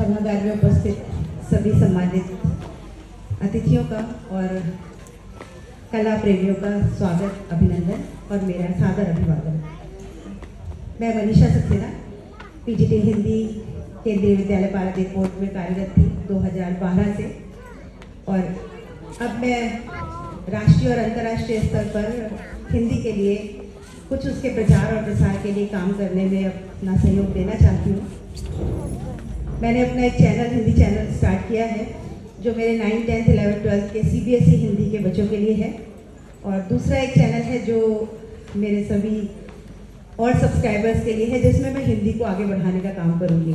सभागार में उपस्थित सभी सम्मानित अतिथियों का और कला प्रेमियों का स्वागत, अभिनंदन और मेरा सादर अभिवादन। मैं मनीषा सक्सेना पीजीटी हिंदी केंद्रीय विद्यालय पारादीप कोर्ट में कार्यरत थी 2012 से, और अब मैं राष्ट्रीय और अंतर्राष्ट्रीय स्तर पर हिंदी के लिए कुछ उसके प्रचार और प्रसार के लिए काम करने में अपना सहयोग देना चाहती हूँ। मैंने अपना एक चैनल, हिंदी चैनल स्टार्ट किया है जो मेरे 9th, 10th, 11th, 12th के CBSE हिंदी के बच्चों के लिए है, और दूसरा एक चैनल है जो मेरे सभी और सब्सक्राइबर्स के लिए है, जिसमें मैं हिंदी को आगे बढ़ाने का काम करूँगी।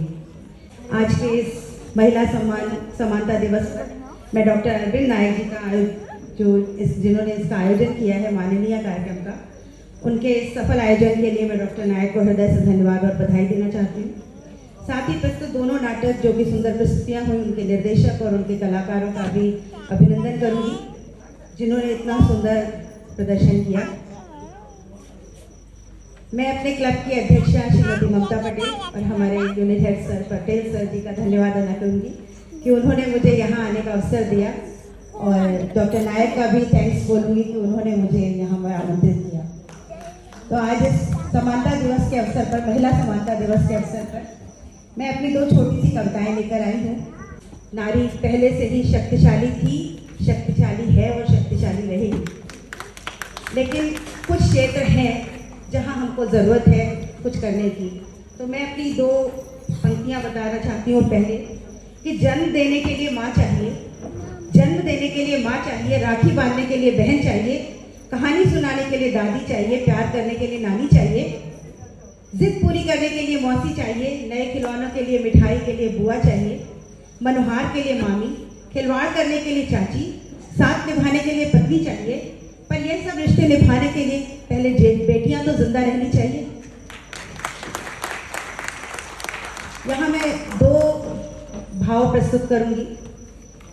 आज के इस महिला समानता दिवस पर मैं डॉक्टर अरविंद नायक जी का जिन्होंने इसका आयोजन किया है, माननीय कार्यक्रम का, उनके इस सफल आयोजन के लिए मैं डॉक्टर नायक को हृदय से धन्यवाद और बधाई देना चाहती हूँ। साथ ही प्रस्तुत दोनों नाटक जो कि सुंदर प्रस्तुतियाँ हुई, उनके निर्देशक और उनके कलाकारों का भी अभिनंदन करूँगी जिन्होंने इतना सुंदर प्रदर्शन किया। मैं अपने क्लब की अध्यक्षा श्रीमती ममता पटेल और हमारे unit head sir Patel sir ji का धन्यवाद अदा करूँगी कि उन्होंने मुझे यहाँ आने का अवसर दिया, और डॉक्टर नायक का भी थैंक्स बोलूँगी कि उन्होंने मुझे यहाँ पर आमंत्रित किया। तो आज इस समानता दिवस के अवसर पर, महिला समानता दिवस के अवसर पर, मैं अपनी दो छोटी सी कविताएं लेकर आई हूँ। नारी पहले से ही शक्तिशाली थी, शक्तिशाली है और शक्तिशाली रहेगी, लेकिन कुछ क्षेत्र हैं जहाँ हमको ज़रूरत है कुछ करने की। तो मैं अपनी दो पंक्तियाँ बताना चाहती हूँ। पहले कि जन्म देने के लिए माँ चाहिए, जन्म देने के लिए माँ चाहिए, राखी बांधने के लिए बहन चाहिए, कहानी सुनाने के लिए दादी चाहिए, प्यार करने के लिए नानी चाहिए, जिद पूरी करने के लिए मौसी चाहिए, नए खिलौनों के लिए, मिठाई के लिए बुआ चाहिए, मनोहार के लिए मामी, खिलवाड़ करने के लिए चाची, साथ निभाने के लिए पत्नी चाहिए। पर ये सब रिश्ते निभाने के लिए पहले बेटियां तो जिंदा रहनी चाहिए। यहाँ मैं दो भाव प्रस्तुत करूंगी।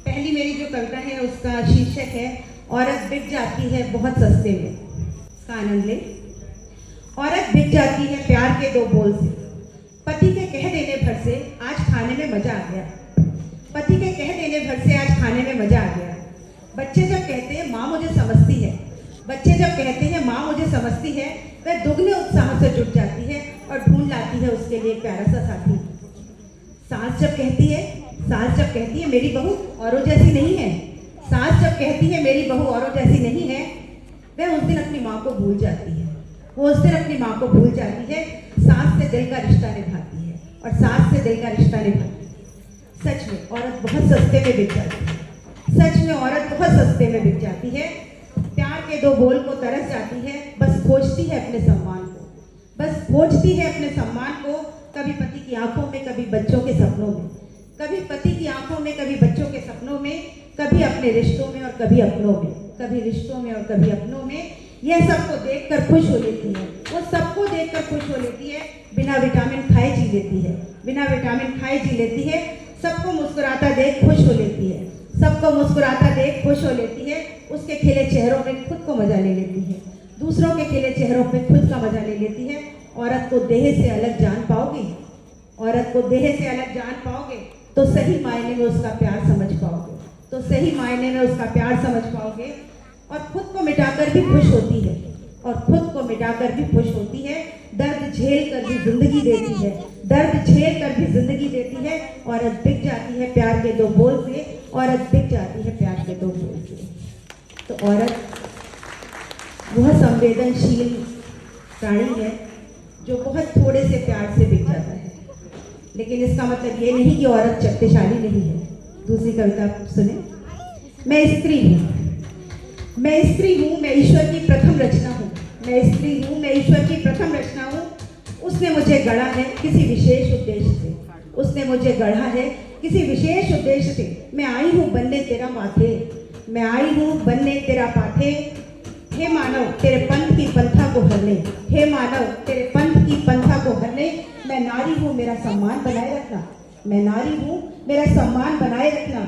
पहली मेरी जो कविता है उसका शीर्षक है औरत बिक जाती है बहुत सस्ते में। इसका आनंद ले। औरत बिक जाती है प्यार के दो बोल से, पति के कह देने भर से आज खाने में मजा आ गया, पति के कह देने भर से आज खाने में मजा आ गया। बच्चे जब कहते हैं माँ मुझे समझती है, बच्चे जब कहते हैं माँ मुझे समझती है, वह दुगने उत्साह से जुट जाती है और ढूंढ लाती है उसके लिए एक प्यारा सा साथी। सास जब कहती है मेरी बहू औरों जैसी नहीं है, सास जब कहती है मेरी बहू औरों जैसी नहीं है, वह उस दिन अपनी माँ को भूल जाती है, वो उस दिन अपनी माँ को भूल जाती है, सास से दिल का रिश्ता निभाती है और सास से दिल का रिश्ता निभाती है। सच में औरत बहुत सस्ते में बिक जाती है, सच में औरत बहुत सस्ते में बिक जाती है। प्यार के दो बोल को तरस जाती है, बस खोजती है अपने सम्मान को, बस खोजती है अपने सम्मान को, कभी पति की आंखों में, कभी बच्चों के सपनों में, कभी पति की आंखों में, कभी बच्चों के सपनों में, कभी अपने रिश्तों में और कभी अपनों में, कभी रिश्तों में और कभी अपनों में। यह सबको देखकर खुश हो लेती है, वो सबको देखकर खुश हो लेती है, बिना विटामिन खाए जी लेती है, बिना विटामिन खाए जी लेती है, सबको मुस्कुराता देख खुश हो लेती है, सबको मुस्कुराता देख खुश हो लेती है, उसके खिले चेहरों में खुद को मजा ले लेती है, दूसरों के खिले चेहरों पे खुद का मजा ले लेती है। औरत को देह से अलग जान पाओगे, औरत को देह से अलग जान पाओगे तो सही मायने में उसका प्यार समझ पाओगे, तो सही मायने में उसका प्यार समझ पाओगे। और खुद को मिटाकर भी खुश होती है, और खुद को मिटाकर भी खुश होती है। दर्द झेल कर भी जिंदगी देती है, दर्द झेल कर भी जिंदगी देती है। औरत बिक जाती है प्यार के दो बोल से, औरत बिक जाती है प्यार के दो बोल से। तो औरत वह संवेदनशील प्राणी है जो बहुत थोड़े से प्यार से बिक जाता है, लेकिन इसका मतलब ये नहीं कि औरत शक्तिशाली नहीं है। दूसरी कविता सुने। मैं स्त्री हूँ, मैं स्त्री हूँ, मैं ईश्वर की प्रथम रचना हूँ, मैं स्त्री हूँ, मैं ईश्वर की प्रथम रचना हूँ। उसने मुझे गढ़ा है किसी विशेष उद्देश्य से, उसने मुझे गढ़ा है किसी विशेष उद्देश्य से। मैं आई हूँ बनने तेरा माथे, मैं आई हूँ बनने तेरा पाथे। हे मानव तेरे पंथ की पंथा को हरने, हे मानव तेरे पंथ की पंथा को हरने। मैं नारी हूँ मेरा सम्मान बनाए रखना, मैं नारी हूँ मेरा सम्मान बनाए रखना।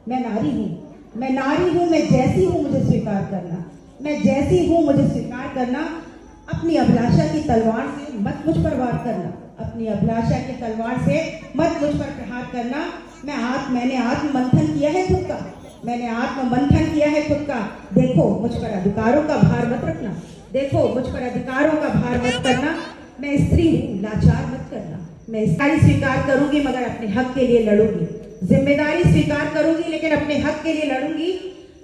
मैं नारी हूँ, मैं नारी हूँ, मैं जैसी हूँ मुझे स्वीकार करना, मैं जैसी हूँ मुझे स्वीकार करना। अपनी अभिलाषा की तलवार से मत मुझ पर वार करना, अपनी अभिलाषा की तलवार से मत मुझ पर प्रहार करना। मैंने आत्म मंथन किया है खुद का, मैंने आत्म मंथन किया है खुद का। देखो मुझ पर अधिकारों का भार मत रखना, देखो मुझ पर अधिकारों का भार मत करना। मैं स्त्री हूँ, लाचार मत करना। मैं जिम्मेदारी स्वीकार करूंगी मगर अपने हक के लिए लड़ूंगी, जिम्मेदारी स्वीकार करूंगी लेकिन अपने हक के लिए लड़ूंगी।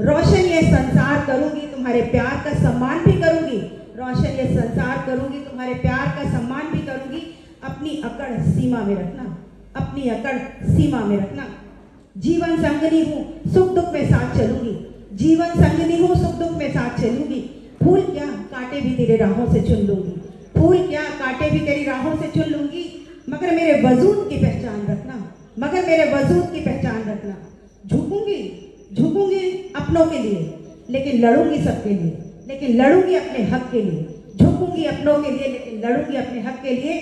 रोशन ये संसार करूंगी, तुम्हारे प्यार का सम्मान भी करूंगी। रोशन ये संसार करूंगी, तुम्हारे प्यार का सम्मान भी करूंगी। अपनी अकड़ सीमा में रखना, अपनी अकड़ सीमा में रखना। जीवन संगनी हूँ, सुख दुख में साथ चलूंगी। जीवन संगनी हूँ, सुख दुख में साथ चलूंगी। फूल क्या कांटे भी तेरे राहों से चुन लूंगी, फूल क्या कांटे भी तेरी राहों से चुन लूंगी। मगर मेरे वजूद की पहचान रखना, मगर मेरे वजूद की पहचान रखना। झुकूंगी झुकूंगी अपनों के लिए लेकिन लड़ूंगी सबके लिए, लेकिन लड़ूंगी अपने हक के लिए। झुकूंगी अपनों के लिए लेकिन लड़ूंगी अपने हक के लिए।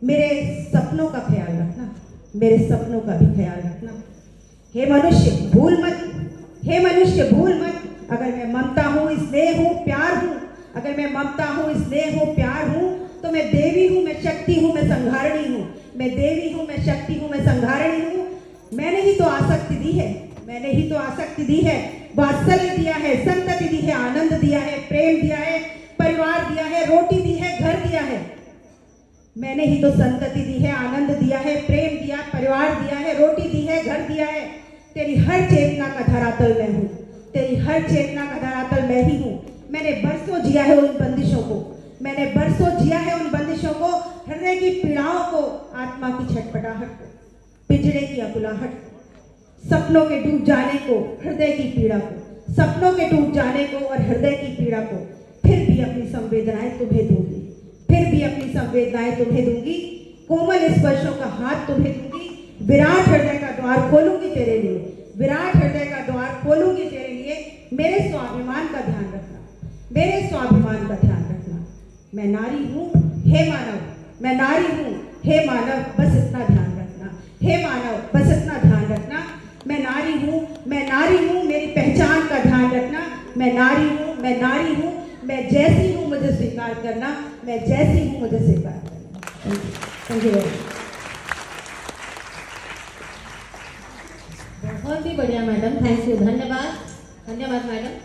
मेरे सपनों का ख्याल रखना, मेरे सपनों का भी ख्याल रखना। हे मनुष्य भूल मत, हे मनुष्य भूल मत, अगर मैं ममता हूँ, स्नेह हूँ, प्यार हूँ, अगर मैं ममता हूँ, स्नेह हूँ, प्यार हूँ, तो मैं देवी हूँ, मैं शक्ति हूँ, मैं संहारणी हूँ। मैं देवी हूँ, मैं शक्ति हूँ, मैं संहारणी हूँ। मैंने ही तो आसक्ति दी है, मैंने ही तो आसक्ति दी है, वात्सल्य दिया है, संतति दी है, आनंद दिया है, प्रेम दिया है, परिवार दिया है, रोटी दी है, घर दिया है। मैंने ही तो संतति दी है, आनंद दिया है, प्रेम दिया, परिवार दिया है, रोटी दी है, घर दिया है। तेरी हर चेतना का धरातल मैं हूँ, तेरी हर चेतना का धरातल मैं ही हूँ। मैंने बरसों जिया है उन बंदिशों को, मैंने बरसों जिया है उन बंदिशों को, हृदय की पीड़ाओं को, आत्मा की छटपटाहट को, पिंजरे की अकुलाहट, सपनों के डूब जाने को, हृदय की पीड़ा को, सपनों के डूब जाने को और हृदय की पीड़ा को। फिर भी अपनी संवेदनाएं तुम्हें दूंगी, फिर भी अपनी संवेदनाएं तुम्हें दूंगी। कोमल स्पर्शों का हाथ तुम्हें दूंगी। विराट हृदय का द्वार खोलूंगी तेरे लिए, विराट हृदय का द्वार खोलूंगी तेरे लिए। मेरे स्वाभिमान का ध्यान रखना, मेरे स्वाभिमान का ध्यान रखना। मैं नारी हूँ हे मानव, मैं नारी हूँ हे मानव, बस इतना ध्यान रखना। हे मानव बस इतना ध्यान रखना। मैं नारी हूँ, मैं नारी हूँ, मेरी पहचान का ध्यान रखना। मैं नारी हूँ, मैं नारी हूँ, मैं जैसी हूँ मुझे स्वीकार करना, मैं जैसी हूँ मुझे स्वीकार करना। Thank you. बहुत ही बढ़िया मैडम, थैंक यू, धन्यवाद, धन्यवाद मैडम।